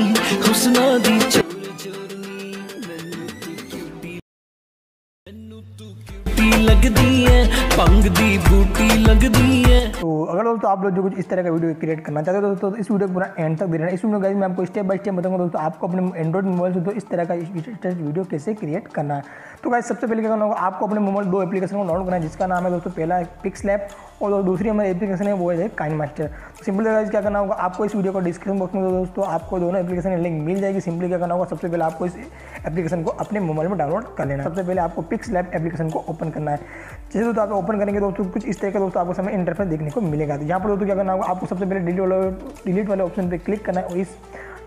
हुस्ना दी चोर चोरनी मैनू तू क्यूटी लगदी है, भंग दी बूटी लगदी है। तो अगर दोस्तों आप लोग जो कुछ इस तरह का वीडियो क्रिएट करना चाहते हो दोस्तों, तो इस वीडियो को पूरा एंड तक देखना। इस वीडियो गाइस मैं आपको स्टेप बाय स्टेप बताऊंगा दोस्तों आपको अपने एंड्रॉइड मोबाइल से तो इस तरह का वीडियो कैसे क्रिएट करना है। तो गाइस सबसे पहले क्या करना होगा, आपको अपने मोबाइल 2 एप्लीकेशन को डाउनलोड करना है, जिसका नाम है दोस्तों पहला है पिक्सलैप और दूसरी हमारी एप्लीकेशन है वो है काइनमास्टर। सिंपली गाइस क्या करना होगा, आपको इस वीडियो को डिस्क्रिप्शन बॉक्स में दोस्तों आपको दोनों एप्लीकेशन लिंक मिल जाएगी। सिंपली क्या करना होगा, सबसे पहले आपको इस एप्लीकेशन को अपने मोबाइल में डाउनलोड कर लेना है। सबसे पहले आपको पिक्सलैप एप्लीकेशन को ओपन करना है। जैसे दोस्तों आप ओपन करेंगे दोस्तों कुछ इस तरह का दोस्तों आपको समय इंटरफेस देखने को मिलेगा। तो यहाँ पर दोस्तों क्या करना होगा, आपको सबसे पहले डिलीट वाले ऑप्शन पे क्लिक करना है और इस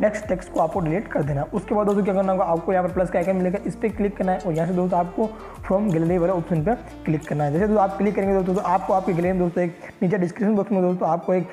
नेक्स्ट टेक्स्ट को आपको डिलीट कर देना है। उसके बाद दोस्तों क्या करना होगा, आपको यहाँ पर प्लस का आइकन मिलेगा, इस पर क्लिक करना है और यहाँ से दोस्तों आपको फ्रॉम गैलरी वाले ऑप्शन पर क्लिक करना है। जैसे दोस्तों आप क्लिक करेंगे दोस्तों तो आपको आपकी गैलरी में दोस्तों एक नीचे डिस्क्रिप्शन बॉक्स में दोस्तों आपको एक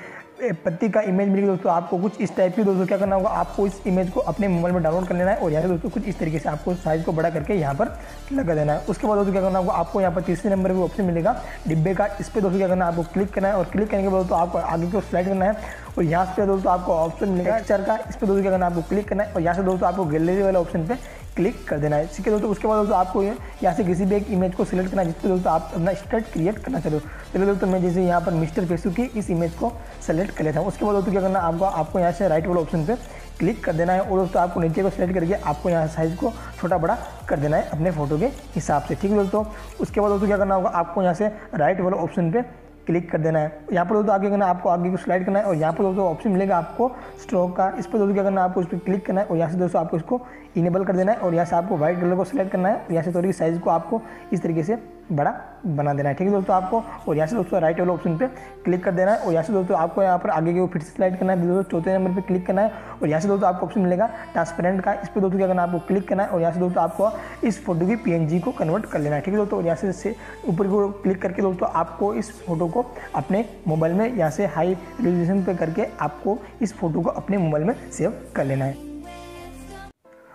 पत्ती का इमेज मिलेगी। दोस्तों आपको कुछ इस टाइप की दोस्तों क्या करना होगा, आपको इस इमेज को अपने मोबाइल में डाउनलोड कर लेना है और यहाँ से दोस्तों कुछ इस तरीके से आपको साइज को बड़ा करके यहाँ पर लगा देना है। उसके बाद दोस्तों क्या करना होगा, आपको यहाँ पर तीसरे नंबर पर ऑप्शन मिलेगा डिब्बे का, इस पर दोस्तों क्या करना है, आपको क्लिक करना है और क्लिक करने के बाद दोस्तों आपको आगे को स्लाइड करना है और यहाँ पे दोस्तों आपको ऑप्शन मिलेगा पिक्चर का, इस पर दोस्तों क्या करना है, आपको क्लिक करना है और यहाँ से दोस्तों आपको गैलरी वाले ऑप्शन पे क्लिक कर देना है। ठीक है दोस्तों, उसके बाद दोस्तों आपको यहाँ से किसी भी एक इमेज को सिलेक्ट करना है जिसपे दोस्तों आप अपना स्टेट क्रिएट करना चाहते हो। चलिए दोस्तों मैं जैसे यहाँ पर मिस्टर फैसू की इस इमेज को सेलेक्ट कर लेता हूँ। उसके बाद दोस्तों क्या करना है, आपको यहाँ से राइट वाले ऑप्शन पे क्लिक कर देना है और दोस्तों आपको नीचे को सेलेक्ट करके आपको यहाँ साइज़ को छोटा बड़ा कर देना है अपने फोटो के हिसाब से। ठीक है दोस्तों, उसके बाद दोस्तों क्या करना होगा, आपको यहाँ से राइट वाले ऑप्शन पे क्लिक कर देना है। यहाँ पर दोस्तों आगे करना है, आपको आगे को स्लाइड करना है और यहाँ पर दोस्तों ऑप्शन मिलेगा आपको स्ट्रोक का, इस पर दोस्तों क्या करना है, आपको इस पर क्लिक करना है और यहाँ से दोस्तों आपको इसको इनेबल कर देना है और यहाँ से आपको व्हाइट कलर को सिलेक्ट करना है। यहाँ से थोड़ी साइज़ को आपको इस तरीके से बड़ा बना देना है। ठीक है दोस्तों आपको, और यहाँ से दोस्तों राइट वाले ऑप्शन पे क्लिक कर देना है और यहाँ से दोस्तों आपको यहाँ पर आगे के फिर से स्लाइड करना है। दोस्तों चौथे नंबर पे क्लिक करना है और यहाँ से दोस्तों आपको ऑप्शन मिलेगा ट्रांसपेरेंट का, इस पर दोस्तों क्या करना है, आपको क्लिक करना है और यहाँ से दोस्तों आपको इस फोटो की PNG को कन्वर्ट कर लेना है। ठीक है दोस्तों, और यहाँ से ऊपर को क्लिक करके दोस्तों आपको इस फोटो को अपने मोबाइल में यहाँ से हाई रेजोल्यूशन पे करके आपको इस फोटो को अपने मोबाइल में सेव कर लेना है।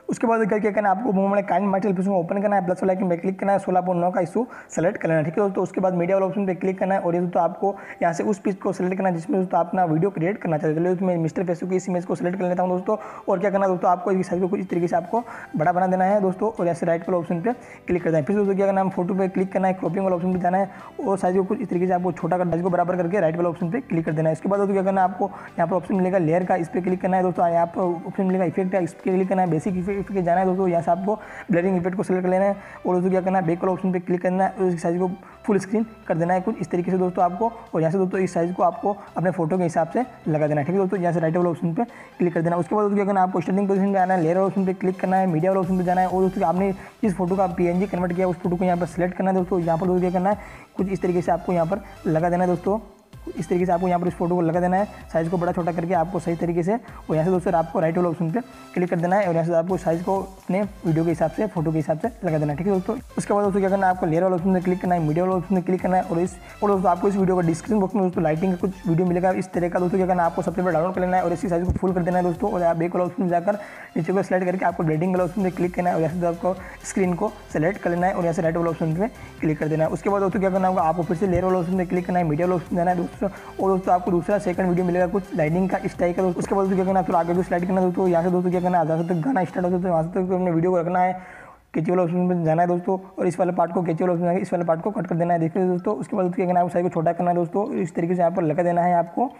उसके बाद क्या करना है, आपको मोबाइल काइनमास्टर एप्लीकेशन को ओपन करना है, प्लस वाला आइकन पे क्लिक करना है, 16:9 का इशू सेलेक्ट कर लेना है। ठीक है दोस्तों, उसके बाद मीडिया वाला ऑप्शन पे क्लिक करना है और ये दोस्तों आपको यहाँ से उस पिच को सेलेक्ट करना है जिसमें दोस्तों अपना वीडियो क्रिएट करना चाहते हैं। मैं मिस्टर फैसू की इस इमेज को सेलेक्ट कर लेता हूँ दोस्तों। और क्या करना है दोस्तों, आपको इस साइज को कुछ इस तरीके से आपको बड़ा बना देना है दोस्तों और ऐसे राइट वाला ऑप्शन पे क्लिक करना है। फिर दोस्तों क्या करना है, फोटो पे क्लिक करना है, क्रॉपिंग वाला ऑप्शन पे जाना है और साइज को कुछ इस तरीके से आपको छोटा कर साइज को बराबर करके राइट वाला ऑप्शन पे क्लिक कर देना है। इसके बाद दोस्तों क्या करना है, आपको यहाँ पर ऑप्शन मिलेगा लेयर का, इस पर क्लिक करना है दोस्तों। यहाँ पर ऑप्शन मिलेगा इफेक्ट का, इस पर क्लिक करना है, बेसिक इफेक्ट पे जाना है दोस्तों। यहाँ से आपको ब्लरिंग इफेक्ट को सेलेक्ट कर लेना है और दोस्तों क्या करना है, बैक वाला ऑप्शन पे क्लिक करना है और इसकी साइज को फुल स्क्रीन कर देना है कुछ इस तरीके से दोस्तों आपको। और यहाँ से दोस्तों इस साइज को आपको अपने फोटो के हिसाब से लगा देना है। ठीक है दोस्तों, यहाँ से राइट वाला ऑप्शन पे क्लिक कर देना है। उसके बाद दोस्तों क्या करना है, आपको स्टार्टिंग पोजीशन पे आना है, लेयर वाला ऑप्शन पे क्लिक करना है, मीडिया वाला ऑप्शन पे जाना है और दोस्तों आपने जिस फोटो का PNG कन्वर्ट किया उस फोटो को यहाँ पर सेलेक्ट करना है दोस्तों। यहाँ पर दोस्तों क्या करना है, कुछ इस तरीके से आपको यहाँ पर लगा देना है दोस्तों। इस तरीके से आपको यहाँ पर इस फोटो को लगा देना है, साइज़ को बड़ा छोटा करके आपको सही तरीके से। और यहाँ से दोस्तों आपको राइट वाला ऑप्शन पे क्लिक कर देना है और यहाँ से आपको साइज़ को अपने वीडियो के हिसाब से फोटो के हिसाब से लगा देना है। ठीक है दोस्तों, उसके बाद दोस्तों क्या करना है, आपको लेयर वाला ऑप्शन पे क्लिक करना है, मीडिया वाला ऑप्शन पे क्लिक करना है और दोस्तों आपको इस वीडियो का डिस्क्रिप्शन बॉक्स में दोस्तों लाइटिंग का कुछ वीडियो मिलेगा इस तरह का। दोस्तों क्या करना है, आपको सबसे पहले डाउनलोड कर लेना है और इसकी साइज़ को फुल कर देना है दोस्तों। और आप बैक वाला ऑप्शन में जाकर नीचे को स्लाइड करके आपको ब्लेंडिंग वाला ऑप्शन पे क्लिक करना है और यहाँ से आपको स्क्रीन को सेलेक्ट कर लेना है और यहाँ से राइट वाला ऑप्शन पे क्लिक कर देना है। उसके बाद दोस्तों क्या करना होगा, आपको फिर से लेयर वाला ऑप्शन पे क्लिक करना है, मीडिया वाला ऑप्शन जाना है दोस्तों। और दोस्तों आपको दूसरा सेकंड वीडियो मिलेगा कुछ लाइटिंग का इस टाइप का। उसके बाद क्या करना है, फिर आगे को स्लाइड करना है दोस्तों। यहाँ से दोस्तों क्या करना है, आधा तक गाना स्टार्ट होता है तो वहाँ से तक अपने वीडियो को रखना है, कैची वाला ऑप्शन में जाना है दोस्तों और इस वाले पार्ट को कैची वाला ऑप्शन इस वाले पार्ट को कट कर देना है। देखिए दोस्तों, उसके बाद क्या करना है, साइज को छोटा करना है दोस्तों, इस तरीके से यहाँ पर लगा देना है आपको।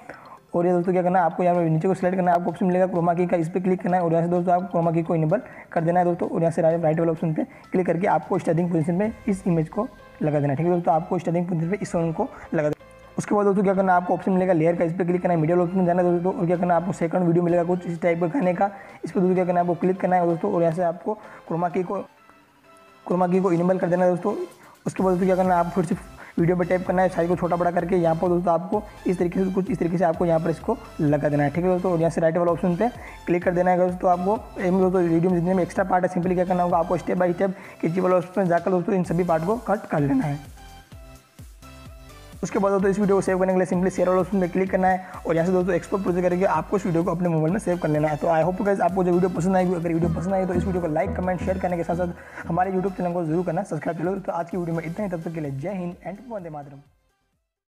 और ये दोस्तों क्या करना है, आपको यहाँ पर नीचे को सेलेक्ट करना है, आपको ऑप्शन मिलेगा क्रोमा की का, इस पर क्लिक करना है और यहाँ से दोस्तों आप क्रोमा की को इनेबल कर देना है दोस्तों। और यहाँ से राइट वाले ऑप्शन पे क्लिक करके आपको स्टार्टिंग पोजीशन में इस इमेज को लगा देना है। ठीक है दोस्तों, आपको स्टार्टिंग पोजीशन पे इस सॉन्ग को लगा देना। उसके बाद दोस्तों क्या करना है, आपको ऑप्शन मिलेगा लेयर का, इस पर क्लिक करना है, मीडिया वाले ऑप्शन में जाना है दोस्तों। और क्या करना है, आपको सेकंड वीडियो मिलेगा कुछ इस टाइप का गाने का, इस पर दोस्तों क्या करना है, आपको क्लिक करना है दोस्तों और यहाँ से आपको क्रोमा की को इनेबल कर देना है दोस्तों। उसके बाद दोस्तों क्या करना है, आप फिर से वीडियो पर टैप करना है, साइज को छोटा बड़ा करके यहाँ पर दोस्तों आपको इस तरीके से कुछ इस तरीके से आपको यहाँ पर इसको लगा देना है। ठीक है दोस्तों, और यहाँ से राइट वाला ऑप्शन पे क्लिक कर देना है दोस्तों। आपको दोस्तों वीडियो में जितने में एक्स्ट्रा पार्ट है सिंपली क्या करना होगा, आपको स्टेप बाय स्टेप कैची वाला ऑप्शन में जाकर दोस्तों इन सभी पार्ट को कट कर लेना है। उसके बाद दोस्तों इस वीडियो को सेव करने के लिए सिंपली शेयर वाला ऑप्शन पे क्लिक करना है और यहाँ से दोस्तों एक्सपोर्ट प्रोजेक्ट करके आपको इस वीडियो को अपने मोबाइल में सेव कर लेना है। तो आई होप गाइस आपको जो वीडियो पसंद आएगी, अगर वीडियो पसंद आई तो इस वीडियो को लाइक कमेंट शेयर करने के साथ साथ हमारे यूट्यूब चैनल को जरूर करना सब्सक्राइब। चलो तो आज की वीडियो में इतना ही, तब तक के लिए जय हिंद एंड वंदे मातरम।